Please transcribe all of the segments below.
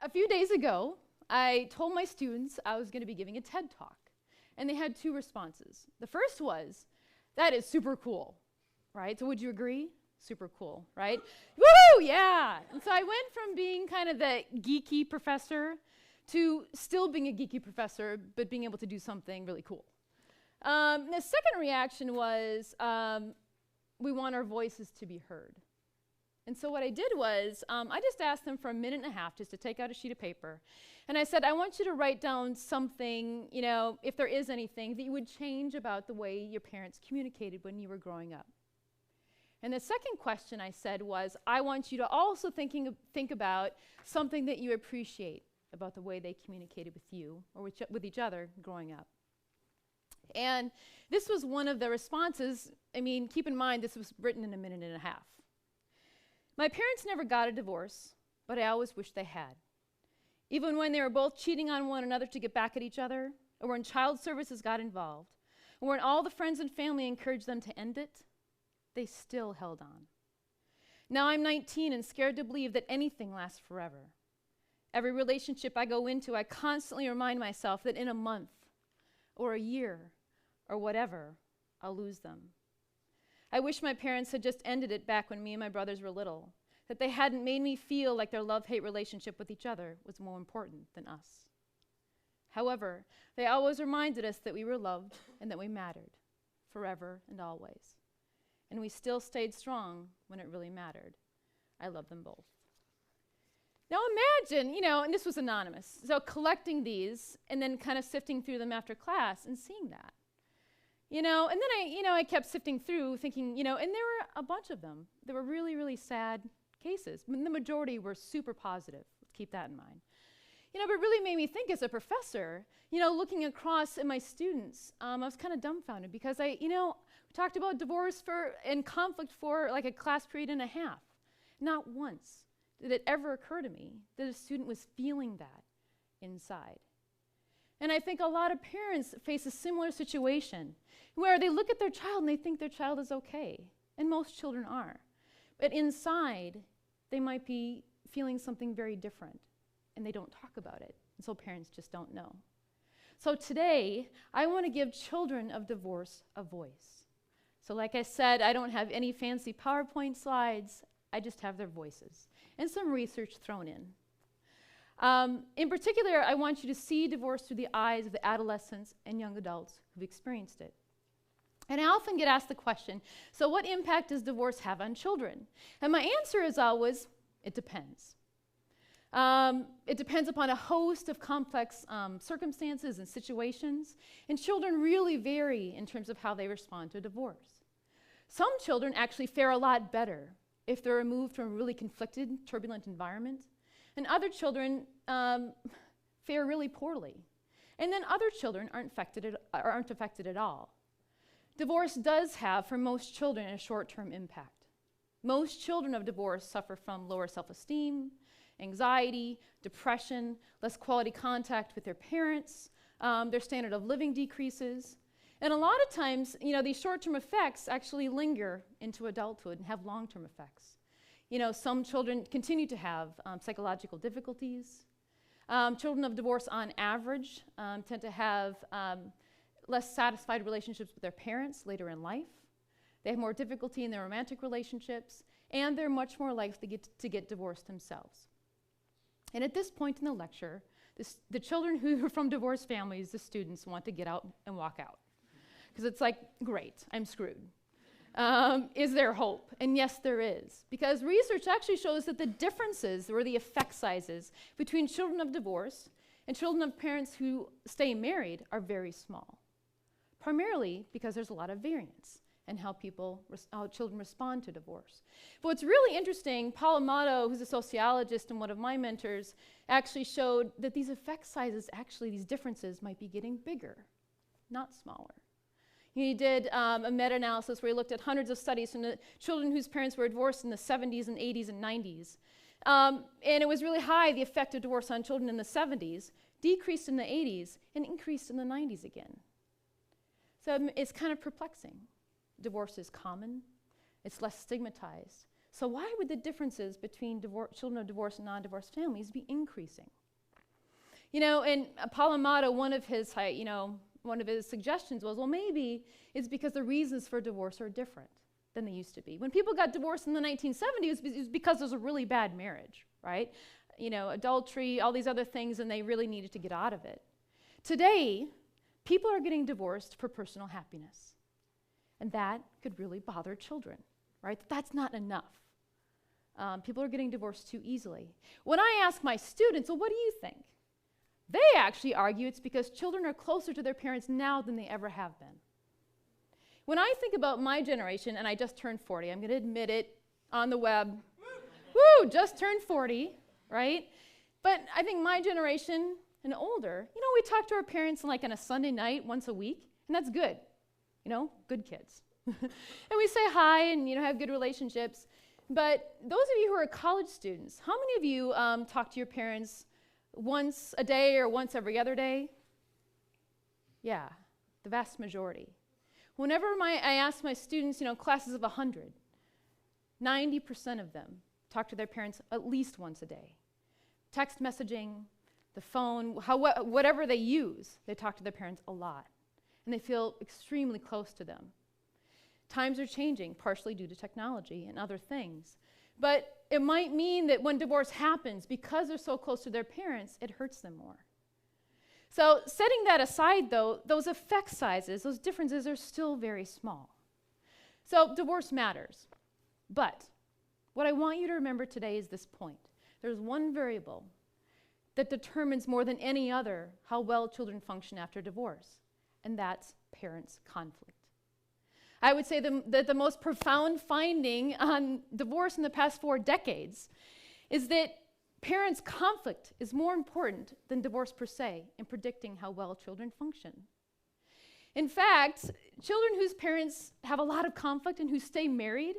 A few days ago, I told my students I was going to be giving a TED Talk, and they had two responses. The first was, that is super cool, right? So would you agree? Super cool, right? Woo, yeah! And so I went from being kind of the geeky professor to still being a geeky professor, but being able to do something really cool. The second reaction was, we want our voices to be heard. And so what I did was, I just asked them for a minute and a half just to take out a sheet of paper. And I said, I want you to write down something, you know, if there is anything that you would change about the way your parents communicated when you were growing up. And the second question I said was, I want you to also think about something that you appreciate about the way they communicated with you or with each other growing up. And this was one of the responses. I mean, keep in mind, this was written in a minute and a half. My parents never got a divorce, but I always wished they had. Even when they were both cheating on one another to get back at each other, or when child services got involved, or when all the friends and family encouraged them to end it, they still held on. Now I'm 19 and scared to believe that anything lasts forever. Every relationship I go into, I constantly remind myself that in a month, or a year, or whatever, I'll lose them. I wish my parents had just ended it back when me and my brothers were little, that they hadn't made me feel like their love-hate relationship with each other was more important than us. However, they always reminded us that we were loved and that we mattered, forever and always. And we still stayed strong when it really mattered. I love them both. Now imagine, you know, and this was anonymous, so collecting these and then kind of sifting through them after class and seeing that. You know, and then I kept sifting through thinking, you know, and there were a bunch of them. There were really, really sad cases. The majority were super positive. Let's keep that in mind. You know, but it really made me think as a professor, you know, looking across at my students, I was kind of dumbfounded because we talked about divorce and conflict for like a class period and a half. Not once did it ever occur to me that a student was feeling that inside. And I think a lot of parents face a similar situation where they look at their child and they think their child is okay, and most children are. But inside, they might be feeling something very different, and they don't talk about it, and so parents just don't know. So today, I want to give children of divorce a voice. So like I said, I don't have any fancy PowerPoint slides, I just have their voices, and some research thrown in. In particular, I want you to see divorce through the eyes of the adolescents and young adults who've experienced it. And I often get asked the question, so what impact does divorce have on children? And my answer is always, it depends. It depends upon a host of complex circumstances and situations, and children really vary in terms of how they respond to divorce. Some children actually fare a lot better if they're removed from a really conflicted, turbulent environment. And other children fare really poorly. And then other children aren't affected at all. Divorce does have, for most children, a short-term impact. Most children of divorce suffer from lower self-esteem, anxiety, depression, less quality contact with their parents, their standard of living decreases. And a lot of times, you know, these short-term effects actually linger into adulthood and have long-term effects. You know, some children continue to have psychological difficulties. Children of divorce, on average, tend to have less satisfied relationships with their parents later in life. They have more difficulty in their romantic relationships, and they're much more likely to get divorced themselves. And at this point in the lecture, the children who are from divorced families, the students, want to get out and walk out. Because it's like, great, I'm screwed. Is there hope? And yes, there is. Because research actually shows that the differences, or the effect sizes, between children of divorce and children of parents who stay married are very small. Primarily because there's a lot of variance in how children respond to divorce. But what's really interesting, Paul Amato, who's a sociologist and one of my mentors, actually showed that these effect sizes, actually these differences, might be getting bigger, not smaller. He did a meta-analysis where he looked at hundreds of studies from the children whose parents were divorced in the 70s and 80s and 90s. And it was really high, the effect of divorce on children in the 70s, decreased in the 80s, and increased in the 90s again. So it's kind of perplexing. Divorce is common. It's less stigmatized. So why would the differences between children of divorced and non-divorced families be increasing? And Palamato, one of his suggestions was, well, maybe it's because the reasons for divorce are different than they used to be. When people got divorced in the 1970s, it was because there was a really bad marriage, right? Adultery, all these other things, and they really needed to get out of it. Today, people are getting divorced for personal happiness. And that could really bother children, right? That's not enough. People are getting divorced too easily. When I ask my students, well, what do you think? They actually argue it's because children are closer to their parents now than they ever have been. When I think about my generation, and I just turned 40, I'm going to admit it on the web. Woo, just turned 40, right? But I think my generation and older, we talk to our parents on a Sunday night once a week, and that's good. Good kids. And we say hi and, have good relationships. But those of you who are college students, how many of you talk to your parents once a day or once every other day? Yeah, the vast majority. Whenever I ask my students, classes of 100, 90% of them talk to their parents at least once a day. Text messaging, the phone, whatever they use, they talk to their parents a lot. And they feel extremely close to them. Times are changing, partially due to technology and other things. But it might mean that when divorce happens, because they're so close to their parents, it hurts them more. So setting that aside, though, those effect sizes, those differences are still very small. So divorce matters. But what I want you to remember today is this point. There's one variable that determines more than any other how well children function after divorce, and that's parents' conflict. I would say that the most profound finding on divorce in the past 4 decades is that parents' conflict is more important than divorce per se in predicting how well children function. In fact, children whose parents have a lot of conflict and who stay married,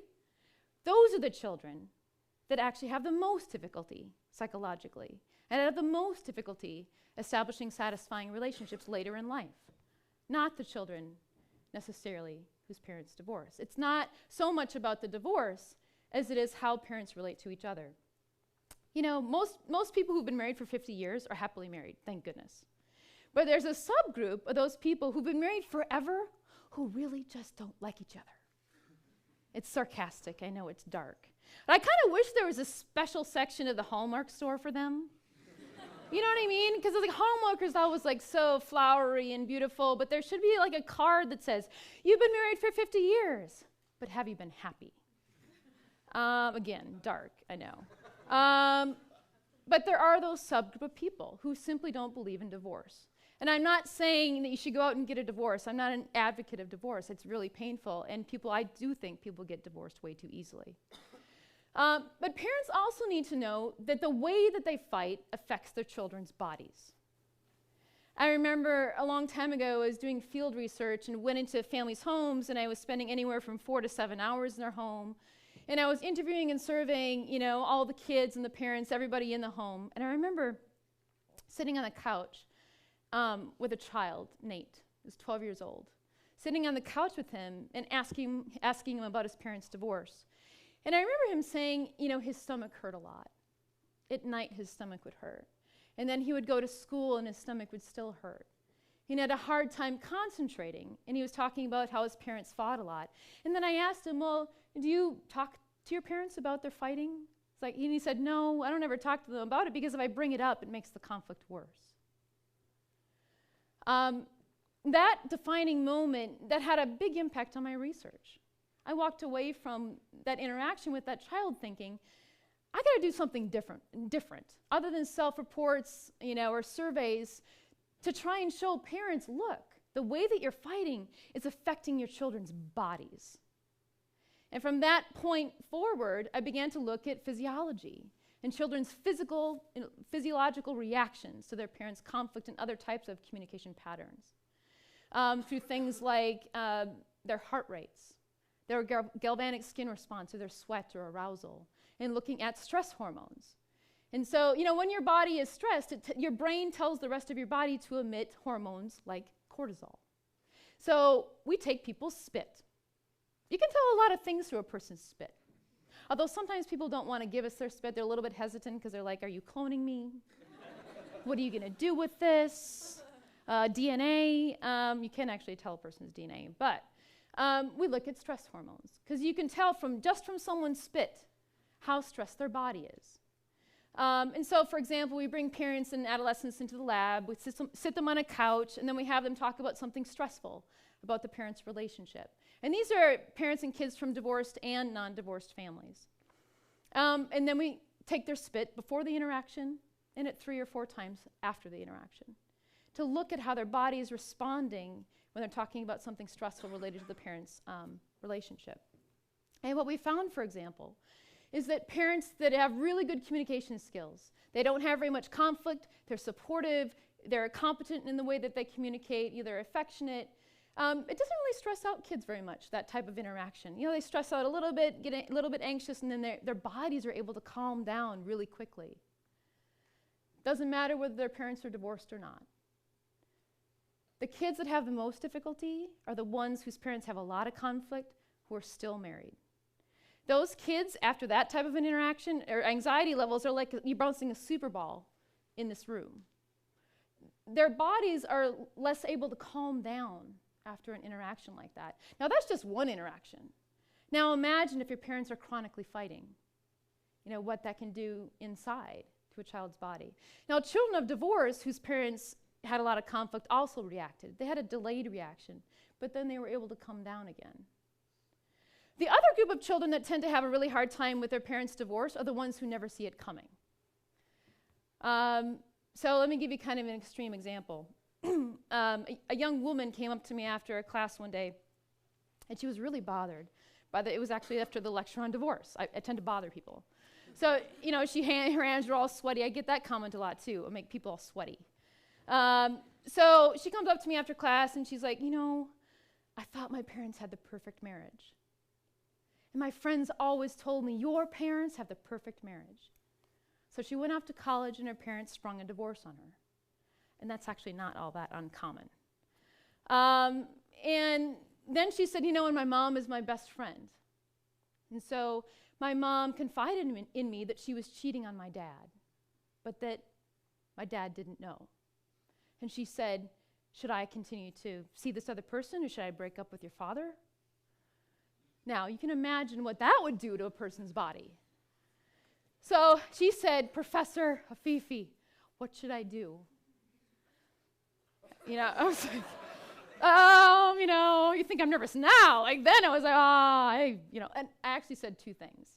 those are the children that actually have the most difficulty psychologically and have the most difficulty establishing satisfying relationships later in life, not the children necessarily whose parents divorce. It's not so much about the divorce as it is how parents relate to each other. Most people who've been married for 50 years are happily married, thank goodness. But there's a subgroup of those people who've been married forever who really just don't like each other. It's sarcastic, I know it's dark. But I kind of wish there was a special section of the Hallmark store for them. You know what I mean? Because Hallmark is always so flowery and beautiful, but there should be a card that says, you've been married for 50 years, but have you been happy? Again, dark, I know. But there are those subgroup of people who simply don't believe in divorce. And I'm not saying that you should go out and get a divorce. I'm not an advocate of divorce. It's really painful, and I do think people get divorced way too easily. But parents also need to know that the way that they fight affects their children's bodies. I remember a long time ago, I was doing field research and went into families' homes, and I was spending anywhere from 4 to 7 hours in their home. And I was interviewing and surveying, all the kids and the parents, everybody in the home. And I remember sitting on the couch with a child, Nate, who's 12 years old, sitting on the couch with him and asking him about his parents' divorce. And I remember him saying, his stomach hurt a lot. At night, his stomach would hurt. And then he would go to school and his stomach would still hurt. He had a hard time concentrating, and he was talking about how his parents fought a lot. And then I asked him, well, do you talk to your parents about their fighting? And he said, no, I don't ever talk to them about it because if I bring it up, it makes the conflict worse. That defining moment, that had a big impact on my research. I walked away from that interaction with that child thinking, I got to do something different, other than self-reports, or surveys, to try and show parents, look, the way that you're fighting is affecting your children's bodies. And from that point forward, I began to look at physiology and children's physiological reactions to their parents' conflict and other types of communication patterns. Through things like their heart rates, their galvanic skin response to their sweat or arousal, and looking at stress hormones. And so, when your body is stressed, your brain tells the rest of your body to emit hormones like cortisol. So we take people's spit. You can tell a lot of things through a person's spit. Although sometimes people don't want to give us their spit. They're a little bit hesitant because they're like, are you cloning me? What are you going to do with this? DNA. You can't actually tell a person's DNA, but we look at stress hormones because you can tell just from someone's spit how stressed their body is. And so, for example, we bring parents and adolescents into the lab, we sit them on a couch, and then we have them talk about something stressful about the parents' relationship. And these are parents and kids from divorced and non-divorced families. And then we take their spit before the interaction and at 3 or 4 times after the interaction to look at how their body is responding when they're talking about something stressful related to the parents' relationship. And what we found, for example, is that parents that have really good communication skills, they don't have very much conflict, they're supportive, they're competent in the way that they communicate, either affectionate. It doesn't really stress out kids very much, that type of interaction. You know, they stress out a little bit, get a little bit anxious, and then their bodies are able to calm down really quickly. Doesn't matter whether their parents are divorced or not. The kids that have the most difficulty are the ones whose parents have a lot of conflict who are still married. Those kids, after that type of an interaction, or anxiety levels are like you bouncing a super ball in this room. Their bodies are less able to calm down after an interaction like that. Now, that's just one interaction. Now, imagine if your parents are chronically fighting, you know, what that can do inside to a child's body. Now, children of divorce whose parents had a lot of conflict also reacted. They had a delayed reaction, but then they were able to come down again. The other group of children that tend to have a really hard time with their parents' divorce are the ones who never see it coming. So let me give you kind of an extreme example. A young woman came up to me after a class one day, and she was really bothered. It was actually after the lecture on divorce. I tend to bother people. So, you know, her hands were all sweaty. I get that comment a lot, too. I make people all sweaty. So she comes up to me after class, and she's like, you know, I thought my parents had the perfect marriage. And my friends always told me, your parents have the perfect marriage. So she went off to college, and her parents sprung a divorce on her. And that's actually not all that uncommon. And then she said, you know, and my mom is my best friend. And so my mom confided in me that she was cheating on my dad, but that my dad didn't know. And she said, should I continue to see this other person, or should I break up with your father? Now, you can imagine what that would do to a person's body. So she said, Professor Afifi, what should I do? You know, I was like, you know, you think I'm nervous now. Like then I was like, and I actually said 2 things.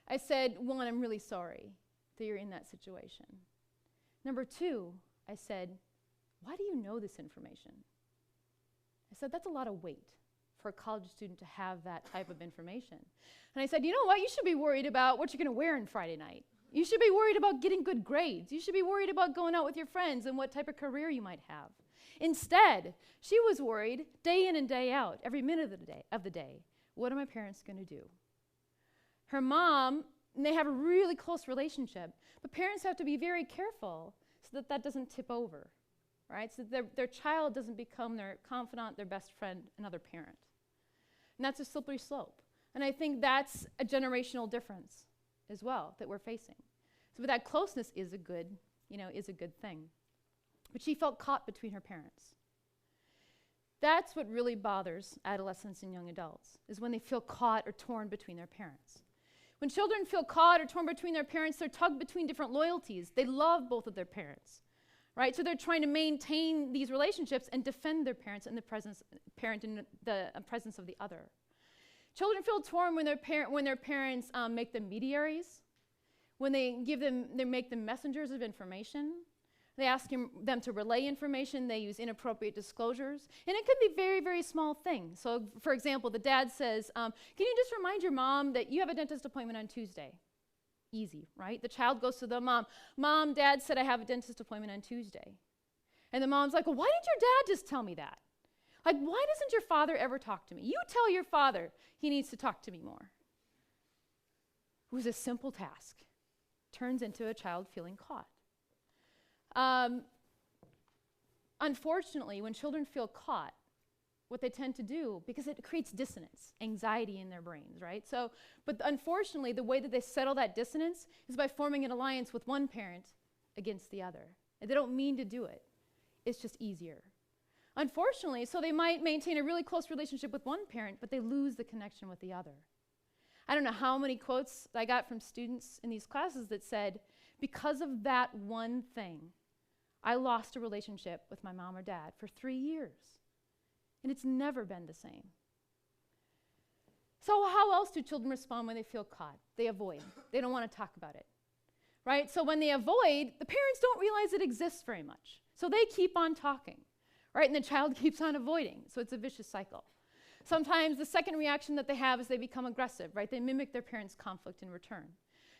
I said, 1, I'm really sorry that you're in that situation. Number 2, I said, why do you know this information? I said, that's a lot of weight for a college student to have that type of information. And I said, you know what? You should be worried about what you're going to wear on Friday night. You should be worried about getting good grades. You should be worried about going out with your friends and what type of career you might have. Instead, she was worried day in and day out, every minute of the day. What are my parents going to do? Her mom, and they have a really close relationship, but parents have to be very careful so that that doesn't tip over, right? So their child doesn't become their confidant, their best friend, another parent. And that's a slippery slope. And I think that's a generational difference as well that we're facing. So that closeness is a good thing. But she felt caught between her parents. That's what really bothers adolescents and young adults, is when they feel caught or torn between their parents. When children feel caught or torn between their parents, they're tugged between different loyalties. They love both of their parents, right? So they're trying to maintain these relationships and defend their parents in the presence of the other. Children feel torn when their parents make them mediaries, when they make them messengers of information. They ask them to relay information. They use inappropriate disclosures. And it could be very, very small things. So, for example, the dad says, can you just remind your mom that you have a dentist appointment on Tuesday? Easy, right? The child goes to the mom. Mom, Dad said I have a dentist appointment on Tuesday. And the mom's like, well, why didn't your dad just tell me that? Like, why doesn't your father ever talk to me? You tell your father he needs to talk to me more. It was a simple task. Turns into a child feeling caught. Unfortunately, when children feel caught, what they tend to do, because it creates dissonance, anxiety in their brains, right? So, but unfortunately, the way that they settle that dissonance is by forming an alliance with one parent against the other. And they don't mean to do it. It's just easier. Unfortunately, so they might maintain a really close relationship with one parent, but they lose the connection with the other. I don't know how many quotes I got from students in these classes that said, because of that one thing, I lost a relationship with my mom or dad for 3 years. And it's never been the same. So how else do children respond when they feel caught? They avoid. They don't want to talk about it, right? So when they avoid, the parents don't realize it exists very much. So they keep on talking, right? And the child keeps on avoiding. So it's a vicious cycle. Sometimes the second reaction that they have is they become aggressive, right? They mimic their parents' conflict in return.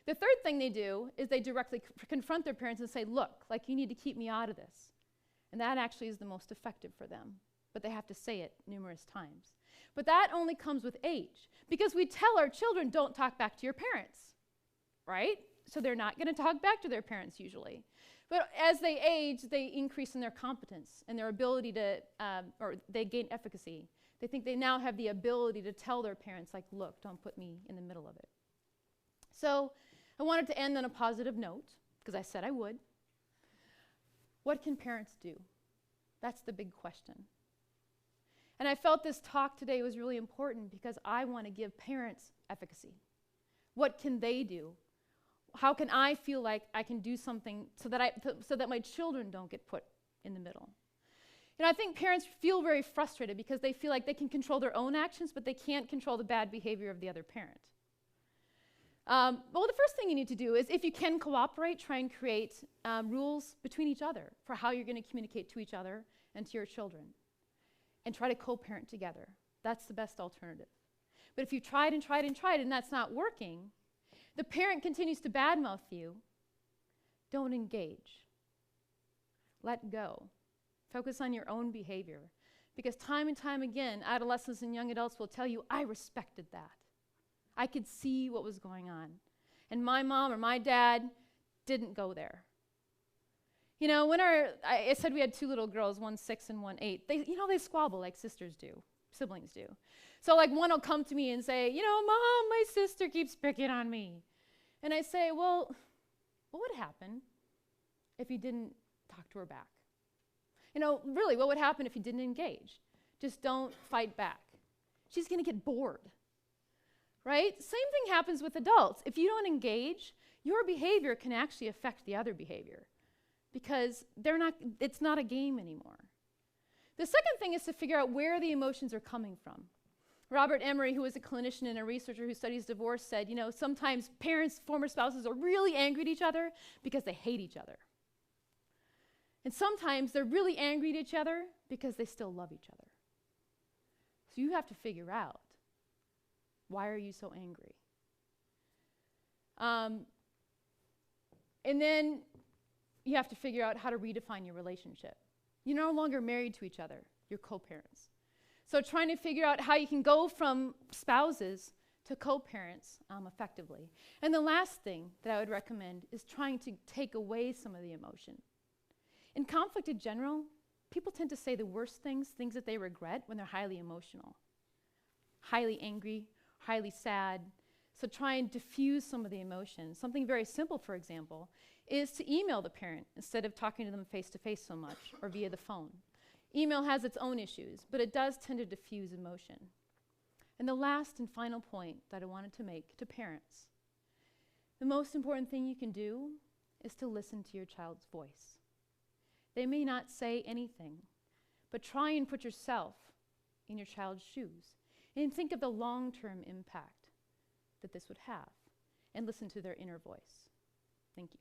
The third thing they do is they directly confront their parents and say, look, like you need to keep me out of this. And that actually is the most effective for them. But they have to say it numerous times. But that only comes with age, because we tell our children, don't talk back to your parents, right? So they're not going to talk back to their parents usually. But as they age, they increase in their competence and their ability to, or they gain efficacy. They think they now have the ability to tell their parents, like, look, don't put me in the middle of it. So I wanted to end on a positive note, because I said I would. What can parents do? That's the big question. And I felt this talk today was really important because I want to give parents efficacy. What can they do? How can I feel like I can do something so that my children don't get put in the middle? You know, I think parents feel very frustrated because they feel like they can control their own actions, but they can't control the bad behavior of the other parent. Well, the first thing you need to do is, if you can cooperate, try and create rules between each other for how you're going to communicate to each other and to your children. And try to co-parent together. That's the best alternative. But if you've tried and tried and tried and that's not working, the parent continues to badmouth you, don't engage. Let go. Focus on your own behavior. Because time and time again, adolescents and young adults will tell you, I respected that. I could see what was going on. And my mom or my dad didn't go there. You know, when I said we had 2 little girls, one 6 and one 8, they squabble like sisters do, siblings do. So like one will come to me and say, you know, Mom, my sister keeps picking on me. And I say, well, what would happen if you didn't talk to her back? You know, really, what would happen if you didn't engage? Just don't fight back. She's going to get bored, right? Same thing happens with adults. If you don't engage, your behavior can actually affect the other behavior. Because it's not a game anymore. The second thing is to figure out where the emotions are coming from. Robert Emery, who is a clinician and a researcher who studies divorce, said, you know, sometimes parents, former spouses, are really angry at each other because they hate each other. And sometimes they're really angry at each other because they still love each other. So you have to figure out, why are you so angry? And then you have to figure out how to redefine your relationship. You're no longer married to each other. You're co-parents. So trying to figure out how you can go from spouses to co-parents effectively. And the last thing that I would recommend is trying to take away some of the emotion. In conflict in general, people tend to say the worst things that they regret when they're highly emotional. Highly angry, highly sad. So try and diffuse some of the emotions. Something very simple, for example, is to email the parent instead of talking to them face-to-face so much or via the phone. Email has its own issues, but it does tend to diffuse emotion. And the last and final point that I wanted to make to parents, the most important thing you can do is to listen to your child's voice. They may not say anything, but try and put yourself in your child's shoes and think of the long-term impact that this would have, and listen to their inner voice. Thank you.